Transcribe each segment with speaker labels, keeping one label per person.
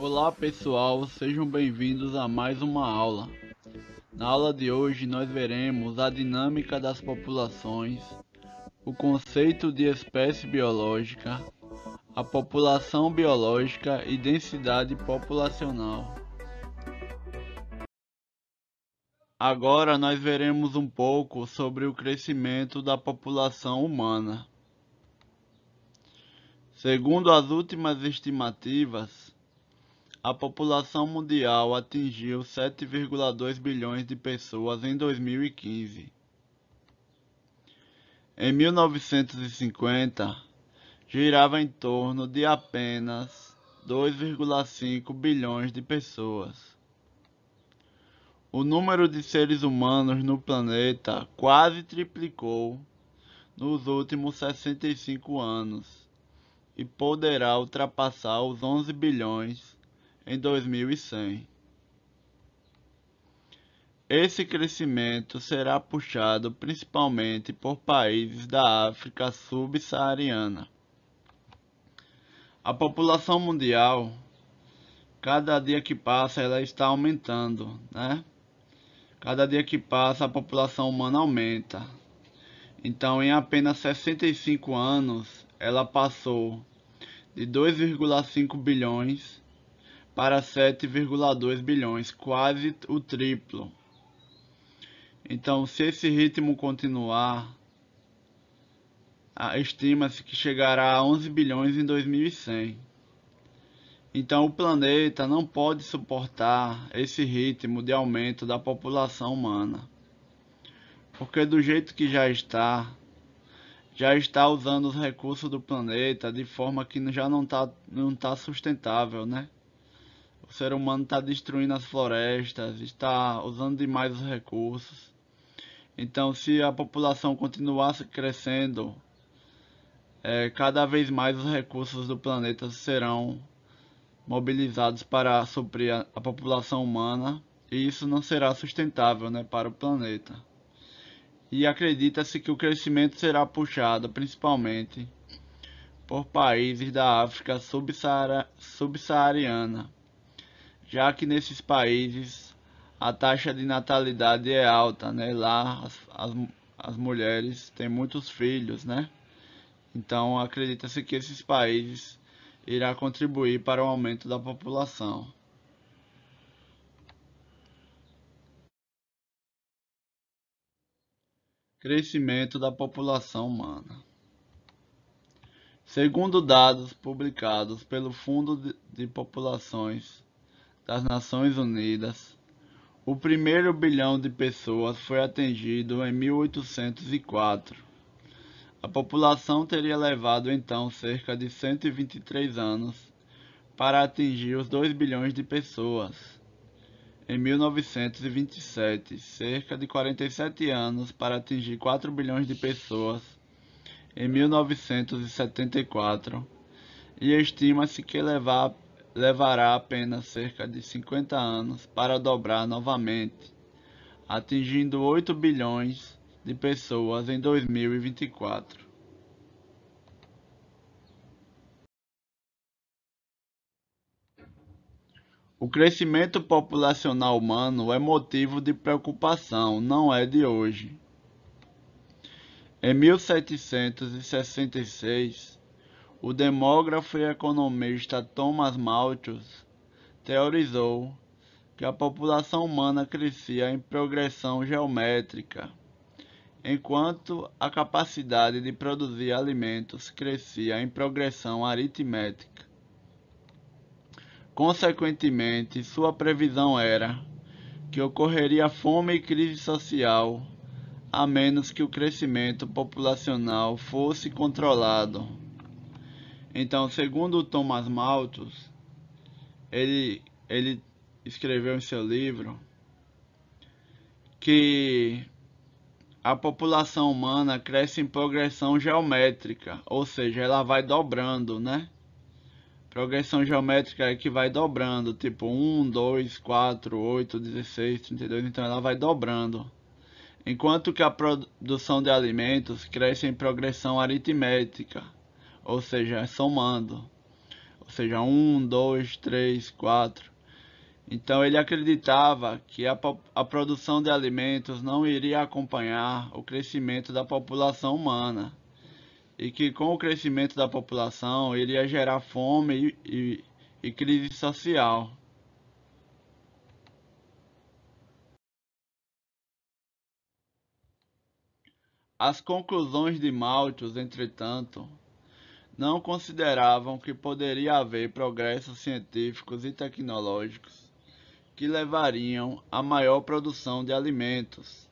Speaker 1: Olá pessoal, sejam bem-vindos a mais uma aula. Na aula de hoje nós veremos a dinâmica das populações, o conceito de espécie biológica, a população biológica e densidade populacional. Agora nós veremos um pouco sobre o crescimento da população humana. Segundo as últimas estimativas, a população mundial atingiu 7,2 bilhões de pessoas em 2015. Em 1950, girava em torno de apenas 2,5 bilhões de pessoas. O número de seres humanos no planeta quase triplicou nos últimos 65 anos e poderá ultrapassar os 11 bilhões em 2100. Esse crescimento será puxado principalmente por países da África subsaariana. A população mundial, cada dia que passa, ela está aumentando, né? Cada dia que passa, a população humana aumenta. Então, em apenas 65 anos, ela passou de 2,5 bilhões para 7,2 bilhões, quase o triplo. Então, se esse ritmo continuar, estima-se que chegará a 11 bilhões em 2100. Então, o planeta não pode suportar esse ritmo de aumento da população humana, porque do jeito que já está usando os recursos do planeta de forma que já não tá sustentável, né? O ser humano está destruindo as florestas, está usando demais os recursos. Então, se a população continuar crescendo, cada vez mais os recursos do planeta serão mobilizados para suprir a população humana, e isso não será sustentável, né, para o planeta. E acredita-se que o crescimento será puxado principalmente por países da África subsaariana, já que nesses países a taxa de natalidade é alta, né? Lá as mulheres têm muitos filhos, né? Então acredita-se que esses países irá contribuir para o aumento da população. Crescimento da população humana. Segundo dados publicados pelo Fundo de Populações das Nações Unidas, o primeiro bilhão de pessoas foi atingido em 1804. A população teria levado então cerca de 123 anos para atingir os 2 bilhões de pessoas. Em 1927, cerca de 47 anos para atingir 4 bilhões de pessoas em 1974, e estima-se que levará apenas cerca de 50 anos para dobrar novamente, atingindo 8 bilhões de pessoas em 2024. O crescimento populacional humano é motivo de preocupação, não é de hoje. Em 1766, o demógrafo e economista Thomas Malthus teorizou que a população humana crescia em progressão geométrica, enquanto a capacidade de produzir alimentos crescia em progressão aritmética. Consequentemente, sua previsão era que ocorreria fome e crise social, a menos que o crescimento populacional fosse controlado. Então, segundo Thomas Malthus, ele escreveu em seu livro que a população humana cresce em progressão geométrica, ou seja, ela vai dobrando, né? Progressão geométrica é que vai dobrando, tipo 1, 2, 4, 8, 16, 32, então ela vai dobrando. Enquanto que a produção de alimentos cresce em progressão aritmética, ou seja, somando. seja, 1, 2, 3, 4. Então ele acreditava que a produção de alimentos não iria acompanhar o crescimento da população humana e que com o crescimento da população iria gerar fome e crise social. As conclusões de Malthus, entretanto, não consideravam que poderia haver progressos científicos e tecnológicos que levariam a maior produção de alimentos,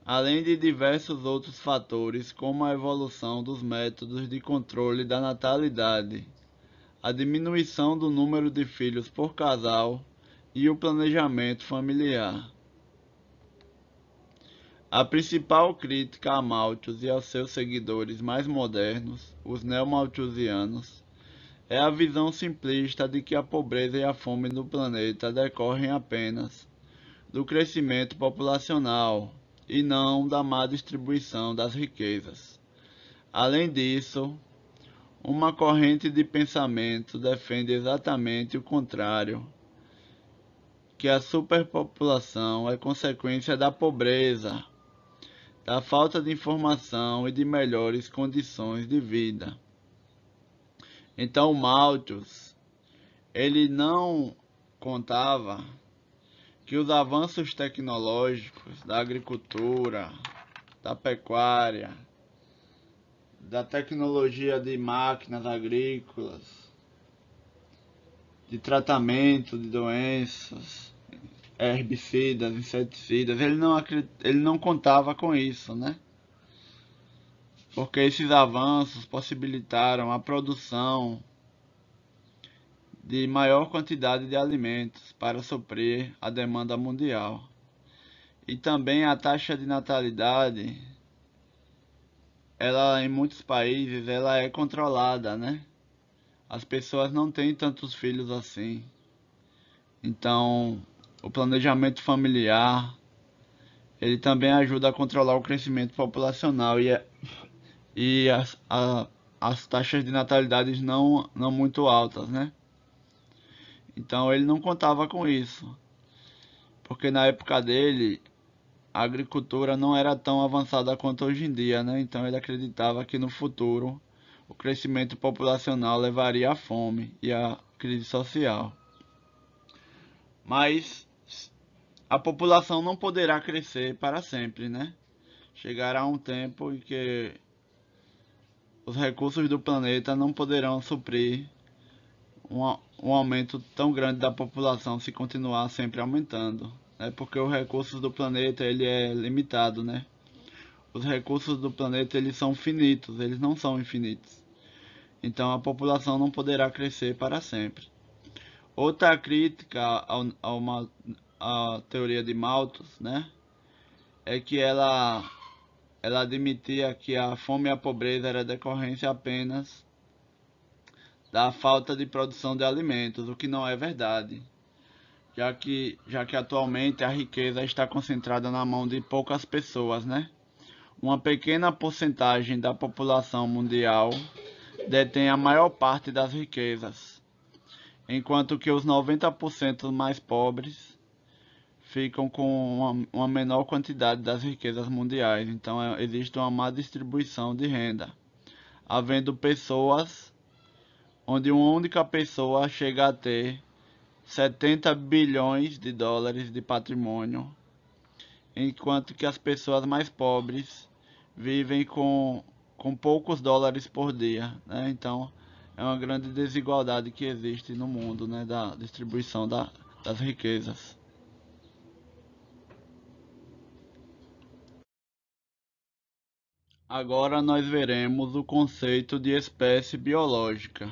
Speaker 1: além de diversos outros fatores como a evolução dos métodos de controle da natalidade, a diminuição do número de filhos por casal e o planejamento familiar. A principal crítica a Malthus e aos seus seguidores mais modernos, os neo-malthusianos, é a visão simplista de que a pobreza e a fome no planeta decorrem apenas do crescimento populacional e não da má distribuição das riquezas. Além disso, uma corrente de pensamento defende exatamente o contrário, que a superpopulação é consequência da pobreza, da falta de informação e de melhores condições de vida. Então, Malthus, ele não contava que os avanços tecnológicos da agricultura, da pecuária, da tecnologia de máquinas agrícolas, de tratamento de doenças, herbicidas, inseticidas, ele não contava com isso, né? Porque esses avanços possibilitaram a produção de maior quantidade de alimentos para suprir a demanda mundial. E também a taxa de natalidade, ela em muitos países ela é controlada, né? As pessoas não têm tantos filhos assim. Então, o planejamento familiar, ele também ajuda a controlar o crescimento populacional e as taxas de natalidade não muito altas, né? Então ele não contava com isso, porque na época dele a agricultura não era tão avançada quanto hoje em dia, né? Então ele acreditava que no futuro o crescimento populacional levaria à fome e à crise social. Mas a população não poderá crescer para sempre, né? Chegará um tempo em que os recursos do planeta não poderão suprir um aumento tão grande da população se continuar sempre aumentando, né? Porque os recursos do planeta ele é limitado, né? Os recursos do planeta eles são finitos, eles não são infinitos. Então a população não poderá crescer para sempre. Outra crítica à teoria de Malthus, né, é que ela admitia que a fome e a pobreza era decorrência apenas da falta de produção de alimentos, o que não é verdade, já que atualmente a riqueza está concentrada na mão de poucas pessoas, né? Uma pequena porcentagem da população mundial detém a maior parte das riquezas, enquanto que os 90% mais pobres ficam com uma menor quantidade das riquezas mundiais. Então existe uma má distribuição de renda, havendo pessoas onde uma única pessoa chega a ter 70 bilhões de dólares de patrimônio, enquanto que as pessoas mais pobres vivem com poucos dólares por dia, né? Então é uma grande desigualdade que existe no mundo, né, da distribuição das riquezas. Agora nós veremos o conceito de espécie biológica.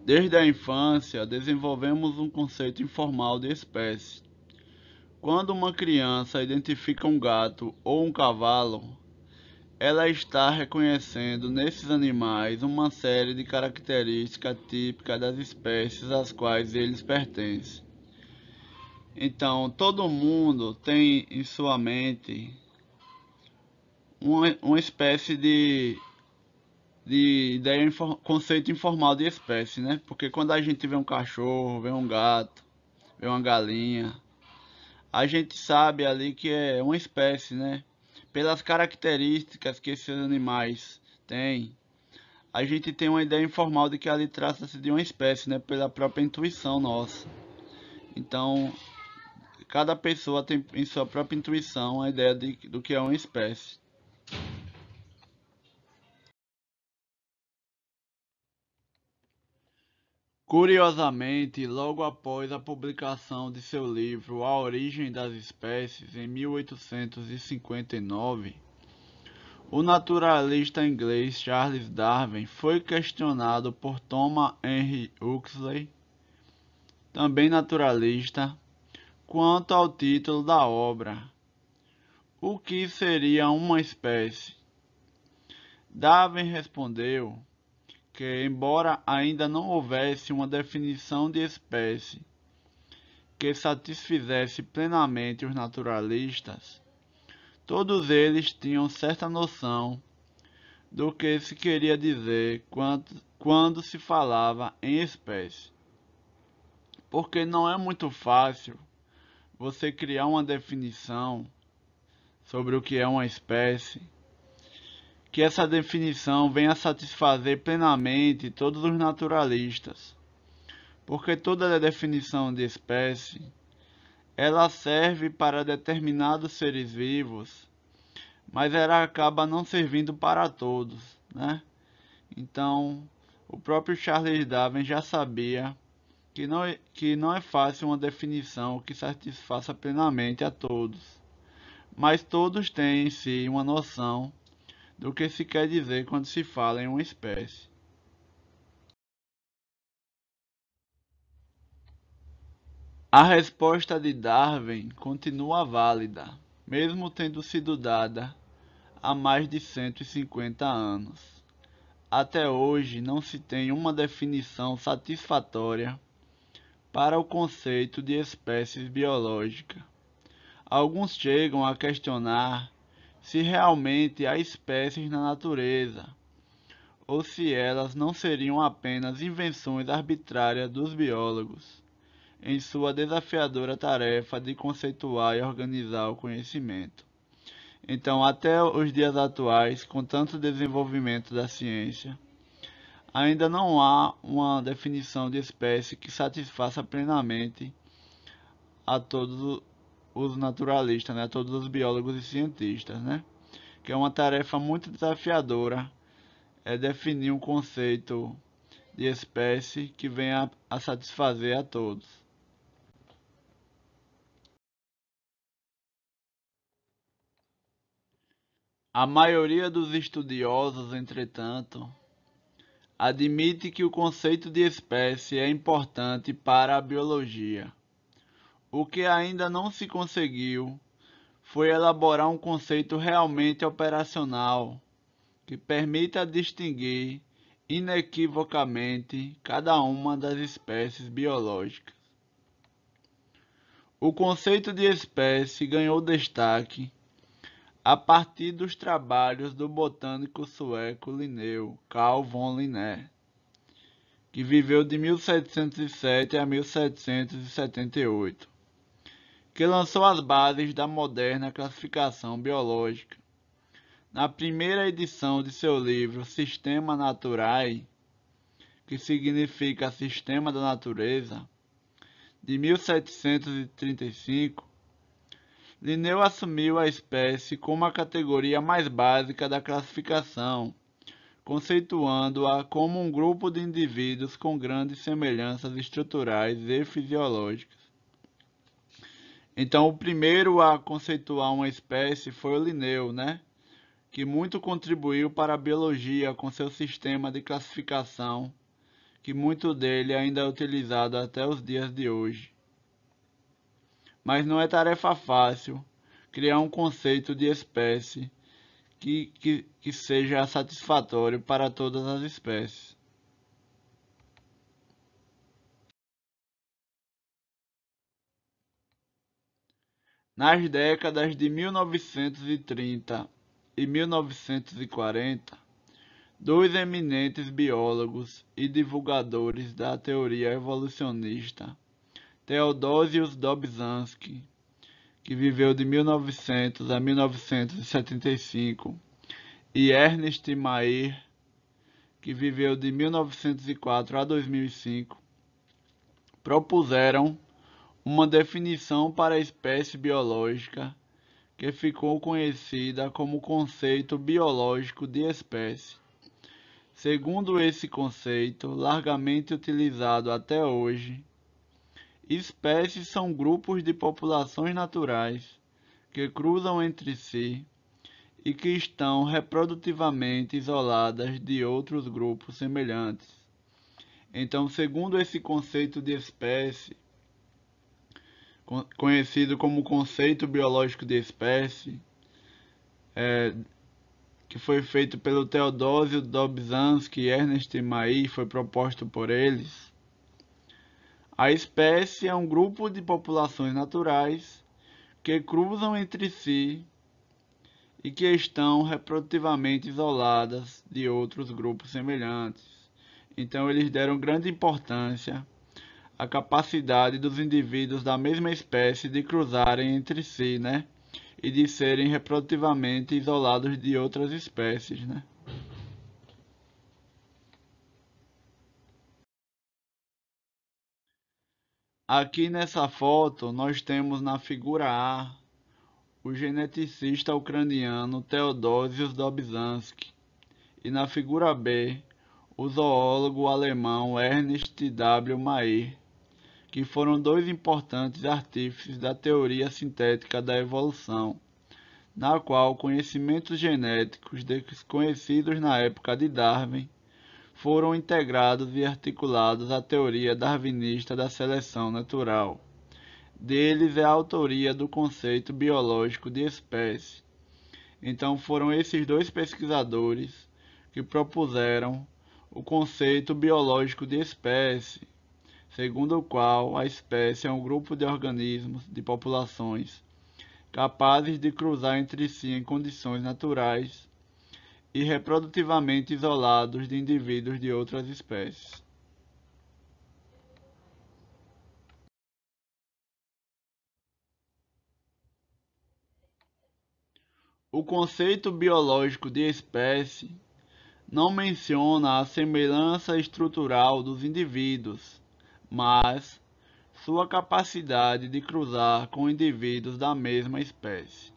Speaker 1: Desde a infância, desenvolvemos um conceito informal de espécie. Quando uma criança identifica um gato ou um cavalo, ela está reconhecendo nesses animais uma série de características típicas das espécies às quais eles pertencem. Então, todo mundo tem em sua mente uma espécie de ideia, conceito informal de espécie, né? Porque quando a gente vê um cachorro, vê um gato, vê uma galinha, a gente sabe ali que é uma espécie, né? Pelas características que esses animais têm, a gente tem uma ideia informal de que ali trata-se de uma espécie, né? Pela própria intuição nossa. Então, cada pessoa tem em sua própria intuição a ideia do que é uma espécie. Curiosamente, logo após a publicação de seu livro A Origem das Espécies, em 1859, o naturalista inglês Charles Darwin foi questionado por Thomas Henry Huxley, também naturalista, quanto ao título da obra: O que seria uma espécie? Darwin respondeu que, embora ainda não houvesse uma definição de espécie que satisfizesse plenamente os naturalistas, todos eles tinham certa noção do que se queria dizer quando se falava em espécie. Porque não é muito fácil você criar uma definição sobre o que é uma espécie, que essa definição venha satisfazer plenamente todos os naturalistas. Porque toda definição de espécie, ela serve para determinados seres vivos, mas ela acaba não servindo para todos, né? Então, o próprio Charles Darwin já sabia que não é fácil uma definição que satisfaça plenamente a todos, mas todos têm em si uma noção do que se quer dizer quando se fala em uma espécie. A resposta de Darwin continua válida, mesmo tendo sido dada há mais de 150 anos. Até hoje não se tem uma definição satisfatória para o conceito de espécies biológicas. Alguns chegam a questionar se realmente há espécies na natureza, ou se elas não seriam apenas invenções arbitrárias dos biólogos, em sua desafiadora tarefa de conceituar e organizar o conhecimento. Então, até os dias atuais, com tanto desenvolvimento da ciência, ainda não há uma definição de espécie que satisfaça plenamente a todos os naturalistas, né, a todos os biólogos e cientistas, né? Que é uma tarefa muito desafiadora, é definir um conceito de espécie que venha a satisfazer a todos. A maioria dos estudiosos, entretanto, admite que o conceito de espécie é importante para a biologia. O que ainda não se conseguiu foi elaborar um conceito realmente operacional que permita distinguir inequivocamente cada uma das espécies biológicas. O conceito de espécie ganhou destaque a partir dos trabalhos do botânico sueco Linneu Carl von Linné, que viveu de 1707 a 1778, que lançou as bases da moderna classificação biológica. Na primeira edição de seu livro Systema Naturae, que significa Sistema da Natureza, de 1735, Linneu assumiu a espécie como a categoria mais básica da classificação, conceituando-a como um grupo de indivíduos com grandes semelhanças estruturais e fisiológicas. Então, o primeiro a conceituar uma espécie foi o Linneu, né? Que muito contribuiu para a biologia com seu sistema de classificação, que muito dele ainda é utilizado até os dias de hoje. Mas não é tarefa fácil criar um conceito de espécie que seja satisfatório para todas as espécies. Nas décadas de 1930 e 1940, dois eminentes biólogos e divulgadores da teoria evolucionista, Theodosius Dobzhansky, que viveu de 1900 a 1975, e Ernst Mayr, que viveu de 1904 a 2005, propuseram uma definição para a espécie biológica que ficou conhecida como conceito biológico de espécie. Segundo esse conceito, largamente utilizado até hoje, espécies são grupos de populações naturais que cruzam entre si e que estão reprodutivamente isoladas de outros grupos semelhantes. Então, segundo esse conceito de espécie, conhecido como conceito biológico de espécie, que foi feito pelo Theodosius Dobzhansky e Ernst Mayr, foi proposto por eles, a espécie é um grupo de populações naturais que cruzam entre si e que estão reprodutivamente isoladas de outros grupos semelhantes. Então eles deram grande importância à capacidade dos indivíduos da mesma espécie de cruzarem entre si, né? E de serem reprodutivamente isolados de outras espécies, né? Aqui nessa foto nós temos na figura A o geneticista ucraniano Theodosius Dobzhansky e na figura B o zoólogo alemão Ernst W. Mayr, que foram dois importantes artífices da teoria sintética da evolução, na qual conhecimentos genéticos desconhecidos na época de Darwin foram integrados e articulados à teoria darwinista da seleção natural. Deles é a autoria do conceito biológico de espécie. Então foram esses dois pesquisadores que propuseram o conceito biológico de espécie, segundo o qual a espécie é um grupo de organismos, de populações, capazes de cruzar entre si em condições naturais e reprodutivamente isolados de indivíduos de outras espécies. O conceito biológico de espécie não menciona a semelhança estrutural dos indivíduos, mas sua capacidade de cruzar com indivíduos da mesma espécie,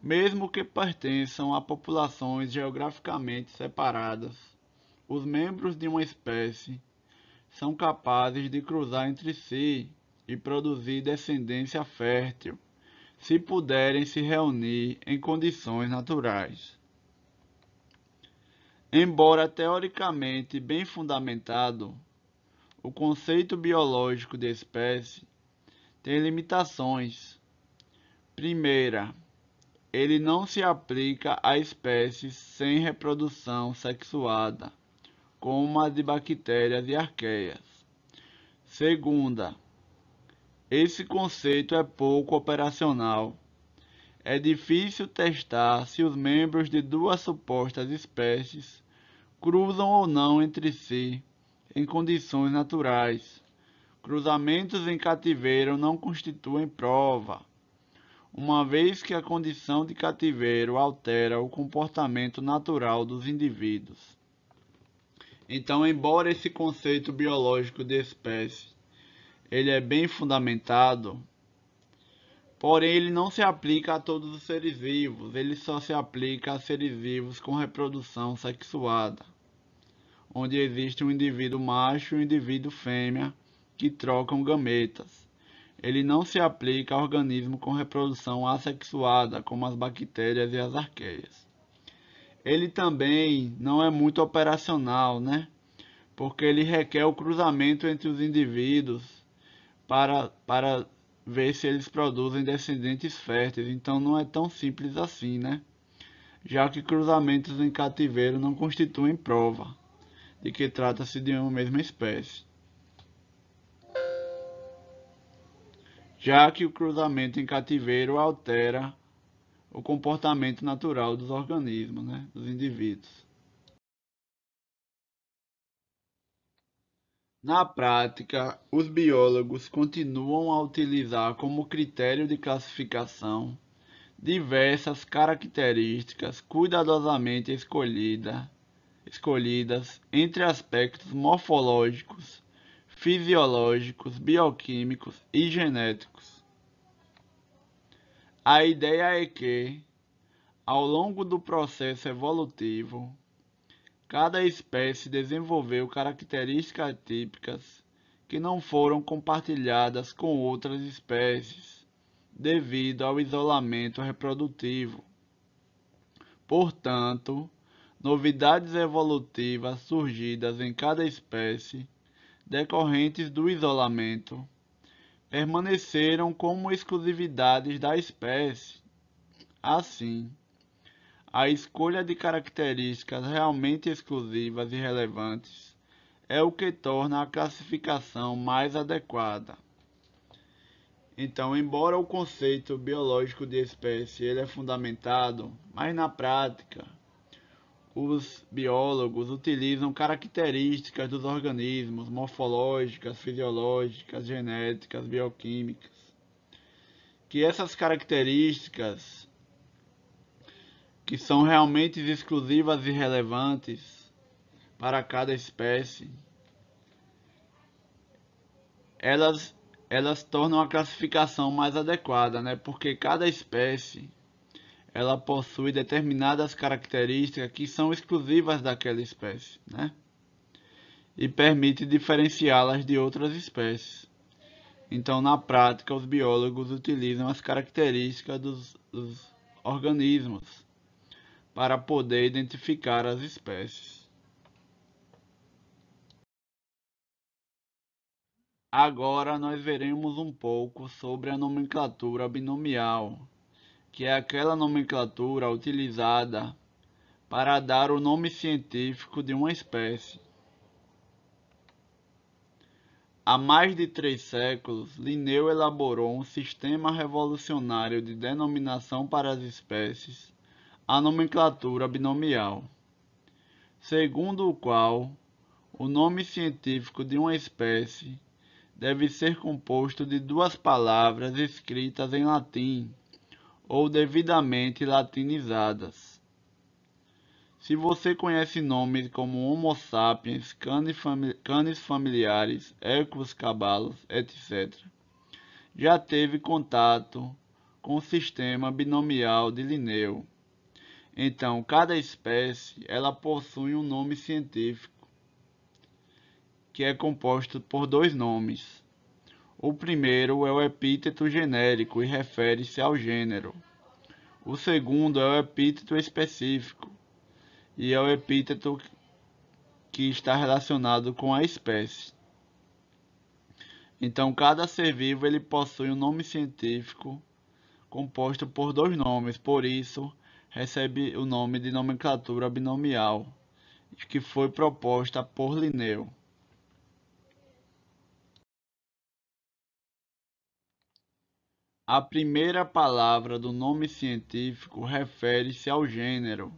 Speaker 1: mesmo que pertençam a populações geograficamente separadas. Os membros de uma espécie são capazes de cruzar entre si e produzir descendência fértil, se puderem se reunir em condições naturais. Embora teoricamente bem fundamentado, o conceito biológico de espécie tem limitações. Primeira, ele não se aplica a espécies sem reprodução sexuada, como a de bactérias e arqueias. Segunda, esse conceito é pouco operacional. É difícil testar se os membros de duas supostas espécies cruzam ou não entre si em condições naturais. Cruzamentos em cativeiro não constituem prova, uma vez que a condição de cativeiro altera o comportamento natural dos indivíduos. Então, embora esse conceito biológico de espécie ele é bem fundamentado, porém ele não se aplica a todos os seres vivos, ele só se aplica a seres vivos com reprodução sexuada, onde existe um indivíduo macho e um indivíduo fêmea que trocam gametas. Ele não se aplica a organismos com reprodução assexuada, como as bactérias e as arqueias. Ele também não é muito operacional, né? Porque ele requer o cruzamento entre os indivíduos para ver se eles produzem descendentes férteis. Então não é tão simples assim, né? Já que cruzamentos em cativeiro não constituem prova de que trata-se de uma mesma espécie. Já que o cruzamento em cativeiro altera o comportamento natural dos organismos, né, dos indivíduos. Na prática, os biólogos continuam a utilizar como critério de classificação diversas características cuidadosamente escolhidas entre aspectos morfológicos, fisiológicos, bioquímicos e genéticos. A ideia é que, ao longo do processo evolutivo, cada espécie desenvolveu características típicas que não foram compartilhadas com outras espécies devido ao isolamento reprodutivo. Portanto, novidades evolutivas surgidas em cada espécie, decorrentes do isolamento, permaneceram como exclusividades da espécie. Assim, a escolha de características realmente exclusivas e relevantes é o que torna a classificação mais adequada. Então, embora o conceito biológico de espécie ele é fundamentado, mas na prática, os biólogos utilizam características dos organismos morfológicas, fisiológicas, genéticas, bioquímicas, que essas características que são realmente exclusivas e relevantes para cada espécie, elas, elas tornam a classificação mais adequada, né? Porque cada espécie ela possui determinadas características que são exclusivas daquela espécie, né? E permite diferenciá-las de outras espécies. Então, na prática, os biólogos utilizam as características dos organismos para poder identificar as espécies. Agora nós veremos um pouco sobre a nomenclatura binomial, que é aquela nomenclatura utilizada para dar o nome científico de uma espécie. Há mais de 3 séculos, Linneu elaborou um sistema revolucionário de denominação para as espécies, a nomenclatura binomial, segundo o qual o nome científico de uma espécie deve ser composto de duas palavras escritas em latim ou devidamente latinizadas. Se você conhece nomes como Homo sapiens, canes familiares, equus, cabalos, etc., já teve contato com o sistema binomial de Linneu. Então, cada espécie ela possui um nome científico, que é composto por dois nomes. O primeiro é o epíteto genérico e refere-se ao gênero. O segundo é o epíteto específico e é o epíteto que está relacionado com a espécie. Então, cada ser vivo ele possui um nome científico composto por dois nomes, por isso recebe o nome de nomenclatura binomial, que foi proposta por Linneu. A primeira palavra do nome científico refere-se ao gênero,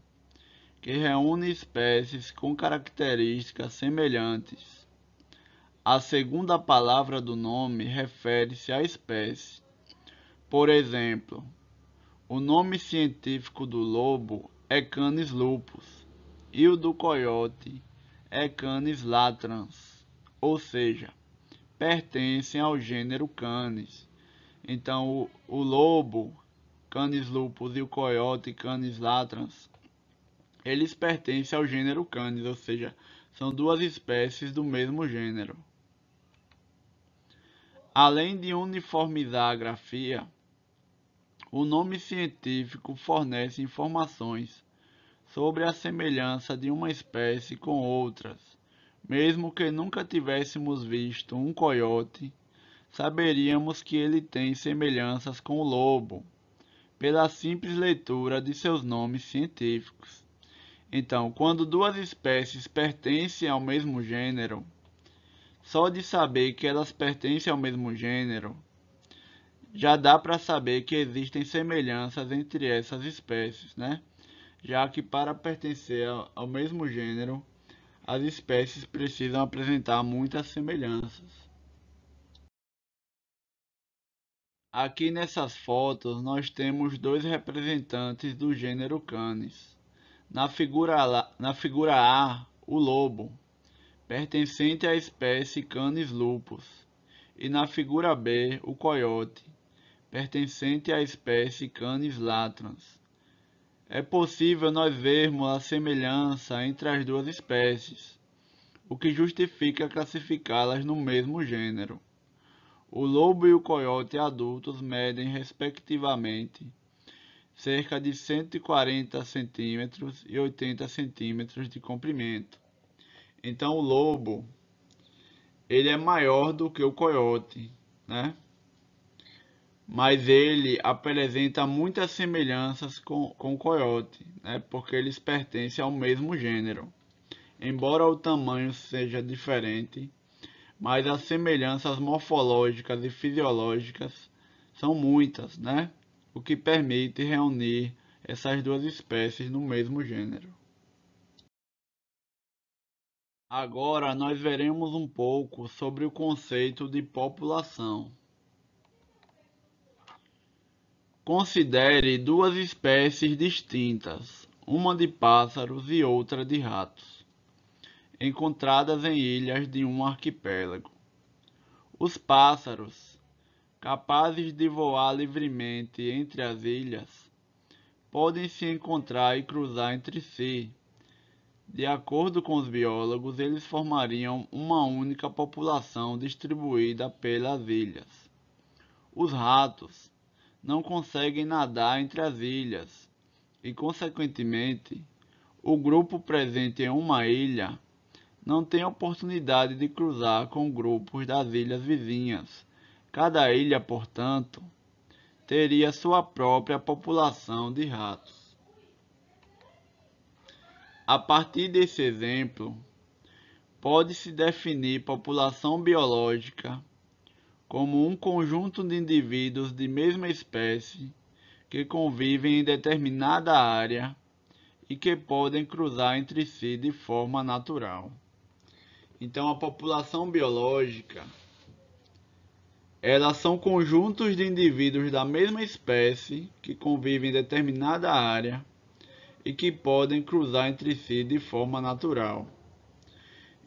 Speaker 1: que reúne espécies com características semelhantes. A segunda palavra do nome refere-se à espécie. Por exemplo, o nome científico do lobo é Canis lupus e o do coiote é Canis latrans, ou seja, pertencem ao gênero Canis. Então, o lobo, Canis lupus, e o coiote, Canis latrans, eles pertencem ao gênero Canis, ou seja, são duas espécies do mesmo gênero. Além de uniformizar a grafia, o nome científico fornece informações sobre a semelhança de uma espécie com outras. Mesmo que nunca tivéssemos visto um coiote, saberíamos que ele tem semelhanças com o lobo, pela simples leitura de seus nomes científicos. Então, quando duas espécies pertencem ao mesmo gênero, só de saber que elas pertencem ao mesmo gênero, já dá para saber que existem semelhanças entre essas espécies, né? Já que para pertencer ao mesmo gênero, as espécies precisam apresentar muitas semelhanças. Aqui nessas fotos nós temos dois representantes do gênero Canis. Na figura A, o lobo, pertencente à espécie Canis lupus, e na figura B, o coiote, pertencente à espécie Canis latrans. É possível nós vermos a semelhança entre as duas espécies, o que justifica classificá-las no mesmo gênero. O lobo e o coiote adultos medem, respectivamente, cerca de 140 centímetros e 80 centímetros de comprimento. Então o lobo ele é maior do que o coiote, né? Mas ele apresenta muitas semelhanças com o coiote, né? Porque eles pertencem ao mesmo gênero. Embora o tamanho seja diferente, mas as semelhanças morfológicas e fisiológicas são muitas, né? O que permite reunir essas duas espécies no mesmo gênero. Agora nós veremos um pouco sobre o conceito de população. Considere duas espécies distintas, uma de pássaros e outra de ratos, encontradas em ilhas de um arquipélago. Os pássaros, capazes de voar livremente entre as ilhas, podem se encontrar e cruzar entre si. De acordo com os biólogos, eles formariam uma única população distribuída pelas ilhas. Os ratos não conseguem nadar entre as ilhas e, consequentemente, o grupo presente em uma ilha não tem oportunidade de cruzar com grupos das ilhas vizinhas. Cada ilha, portanto, teria sua própria população de ratos. A partir desse exemplo, pode-se definir população biológica como um conjunto de indivíduos de mesma espécie que convivem em determinada área e que podem cruzar entre si de forma natural. Então, a população biológica, elas são conjuntos de indivíduos da mesma espécie que convivem em determinada área e que podem cruzar entre si de forma natural.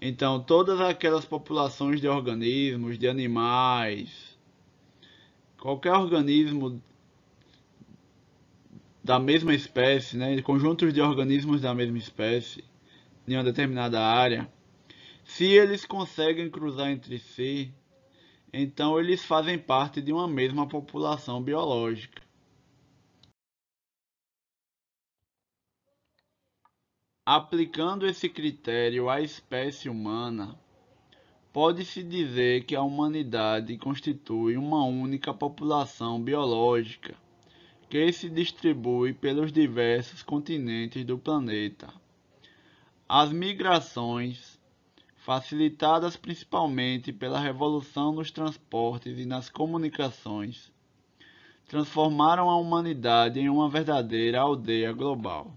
Speaker 1: Então, todas aquelas populações de organismos, de animais, qualquer organismo da mesma espécie, né, conjuntos de organismos da mesma espécie, em uma determinada área, se eles conseguem cruzar entre si, então eles fazem parte de uma mesma população biológica. Aplicando esse critério à espécie humana, pode-se dizer que a humanidade constitui uma única população biológica que se distribui pelos diversos continentes do planeta. As migrações, facilitadas principalmente pela revolução nos transportes e nas comunicações, transformaram a humanidade em uma verdadeira aldeia global.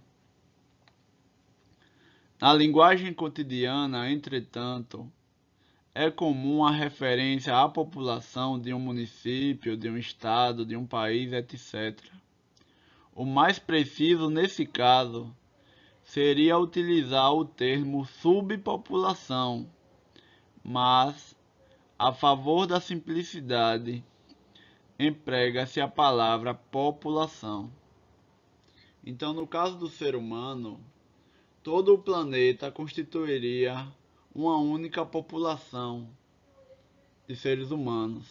Speaker 1: Na linguagem cotidiana, entretanto, é comum a referência à população de um município, de um estado, de um país, etc. O mais preciso nesse caso seria utilizar o termo subpopulação, mas, a favor da simplicidade, emprega-se a palavra população. Então, no caso do ser humano, todo o planeta constituiria uma única população de seres humanos,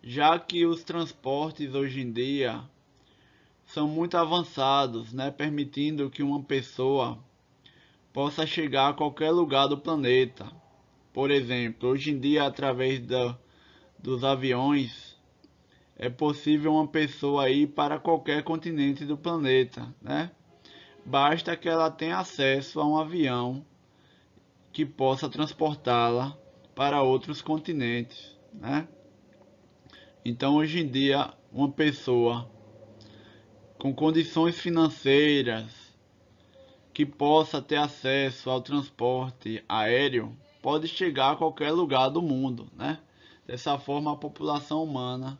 Speaker 1: já que os transportes hoje em dia são muito avançados, né, permitindo que uma pessoa possa chegar a qualquer lugar do planeta. Por exemplo, hoje em dia, através dos aviões, é possível uma pessoa ir para qualquer continente do planeta, né? Basta que ela tenha acesso a um avião que possa transportá-la para outros continentes, né? Então, hoje em dia, uma pessoa com condições financeiras que possa ter acesso ao transporte aéreo pode chegar a qualquer lugar do mundo, né? Dessa forma, a população humana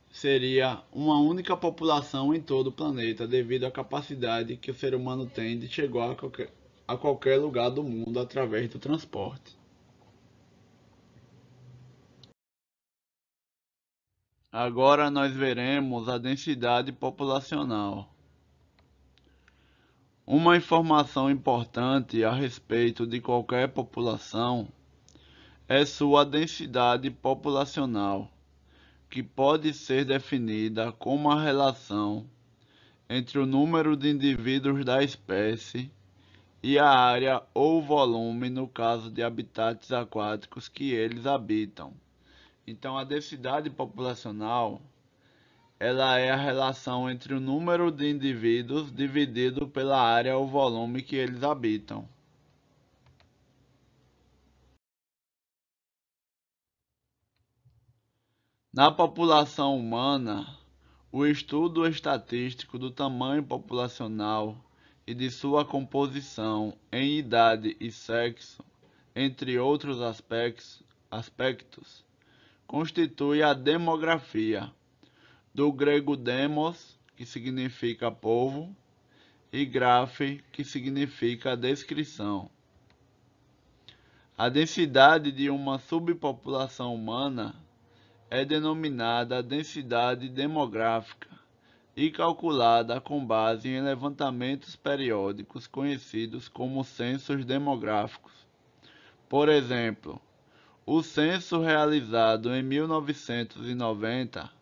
Speaker 1: seria uma única população em todo o planeta, devido à capacidade que o ser humano tem de chegar a qualquer lugar do mundo através do transporte. Agora nós veremos a densidade populacional. Uma informação importante a respeito de qualquer população é sua densidade populacional, que pode ser definida como a relação entre o número de indivíduos da espécie e a área ou volume no caso de habitats aquáticos que eles habitam. Então, a densidade populacional ela é a relação entre o número de indivíduos dividido pela área ou volume que eles habitam. Na população humana, o estudo estatístico do tamanho populacional e de sua composição em idade e sexo, entre outros aspectos, constitui a demografia, do grego demos, que significa povo, e graphe, que significa descrição. A densidade de uma subpopulação humana é denominada densidade demográfica e calculada com base em levantamentos periódicos conhecidos como censos demográficos. Por exemplo, o censo realizado em 1990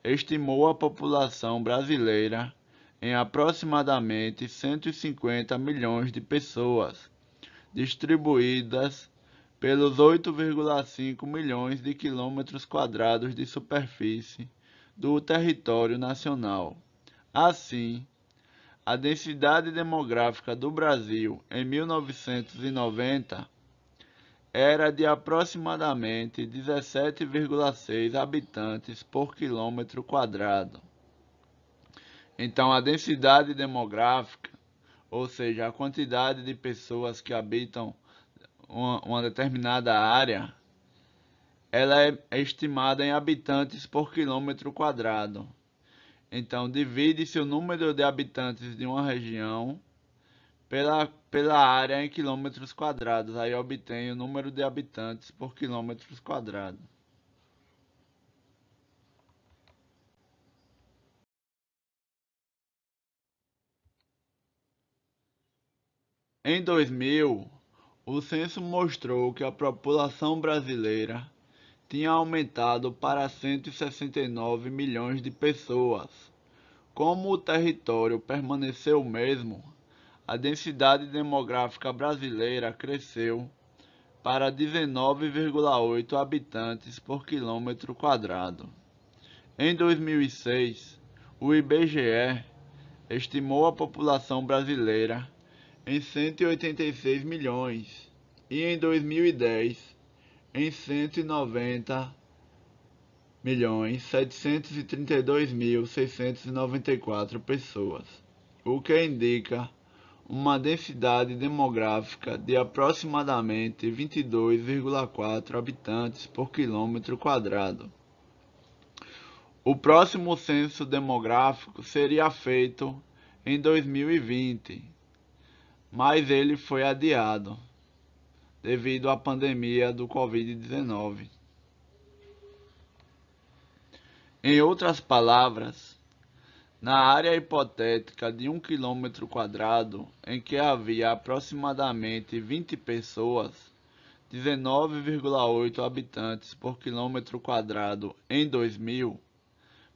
Speaker 1: estimou a população brasileira em aproximadamente 150 milhões de pessoas, distribuídas pelos 8,5 milhões de quilômetros quadrados de superfície do território nacional. Assim, a densidade demográfica do Brasil em 1990 era de aproximadamente 17,6 habitantes por quilômetro quadrado. Então, a densidade demográfica, ou seja, a quantidade de pessoas que habitam uma determinada área, ela é estimada em habitantes por quilômetro quadrado. Então, divide-se o número de habitantes de uma região pela área em quilômetros quadrados. Aí obtém o número de habitantes por quilômetros quadrados. Em 2000, o censo mostrou que a população brasileira tinha aumentado para 169 milhões de pessoas. Como o território permaneceu o mesmo, a densidade demográfica brasileira cresceu para 19,8 habitantes por quilômetro quadrado. Em 2006, o IBGE estimou a população brasileira em 186 milhões e em 2010 em 190 milhões 732.694 pessoas, o que indica uma densidade demográfica de aproximadamente 22,4 habitantes por quilômetro quadrado. O próximo censo demográfico seria feito em 2020, mas ele foi adiado devido à pandemia do Covid-19. Em outras palavras, na área hipotética de 1 km², em que havia aproximadamente 20 pessoas, 19,8 habitantes por km² em 2000,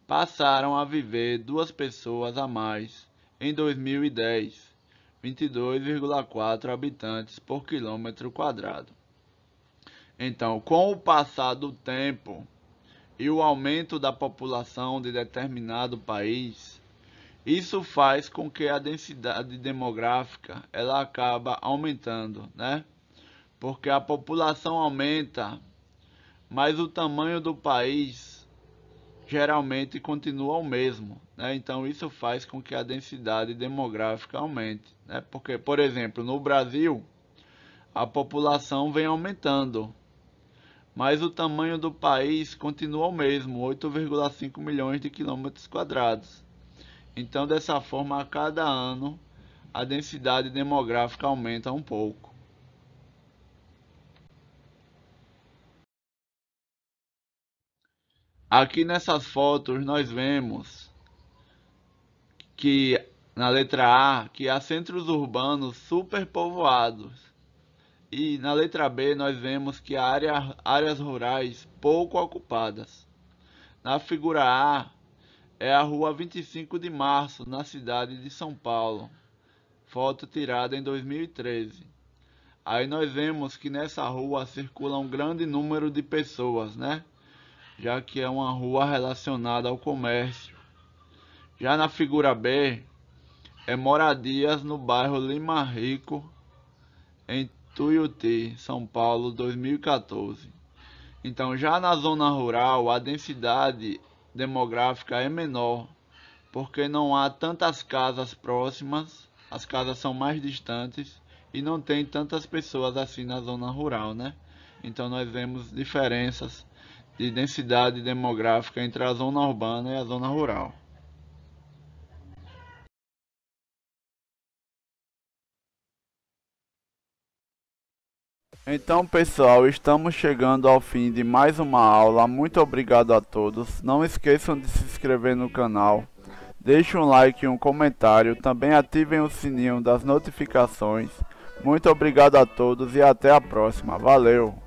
Speaker 1: passaram a viver 2 pessoas a mais em 2010, 22,4 habitantes por km². Então, com o passar do tempo e o aumento da população de determinado país, isso faz com que a densidade demográfica ela acaba aumentando, né? Porque a população aumenta, mas o tamanho do país geralmente continua o mesmo, né? Então isso faz com que a densidade demográfica aumente, né? Porque, por exemplo, no Brasil, a população vem aumentando, mas o tamanho do país continua o mesmo, 8,5 milhões de quilômetros quadrados. Então, dessa forma, a cada ano, a densidade demográfica aumenta um pouco. Aqui nessas fotos nós vemos que na letra A que há centros urbanos superpovoados e na letra B nós vemos que há áreas rurais pouco ocupadas. Na figura A é a rua 25 de Março, na cidade de São Paulo, foto tirada em 2013. Aí nós vemos que nessa rua circula um grande número de pessoas, né? Já que é uma rua relacionada ao comércio. Já na figura B, é moradias no bairro Lima Rico, em Tuiuti, São Paulo, 2014. Então, já na zona rural, a densidade demográfica é menor, porque não há tantas casas próximas, as casas são mais distantes e não tem tantas pessoas assim na zona rural, né? Então, nós vemos diferenças de densidade demográfica entre a zona urbana e a zona rural. Então, pessoal, estamos chegando ao fim de mais uma aula. Muito obrigado a todos. Não esqueçam de se inscrever no canal. Deixem um like e um comentário. Também ativem o sininho das notificações. Muito obrigado a todos e até a próxima. Valeu!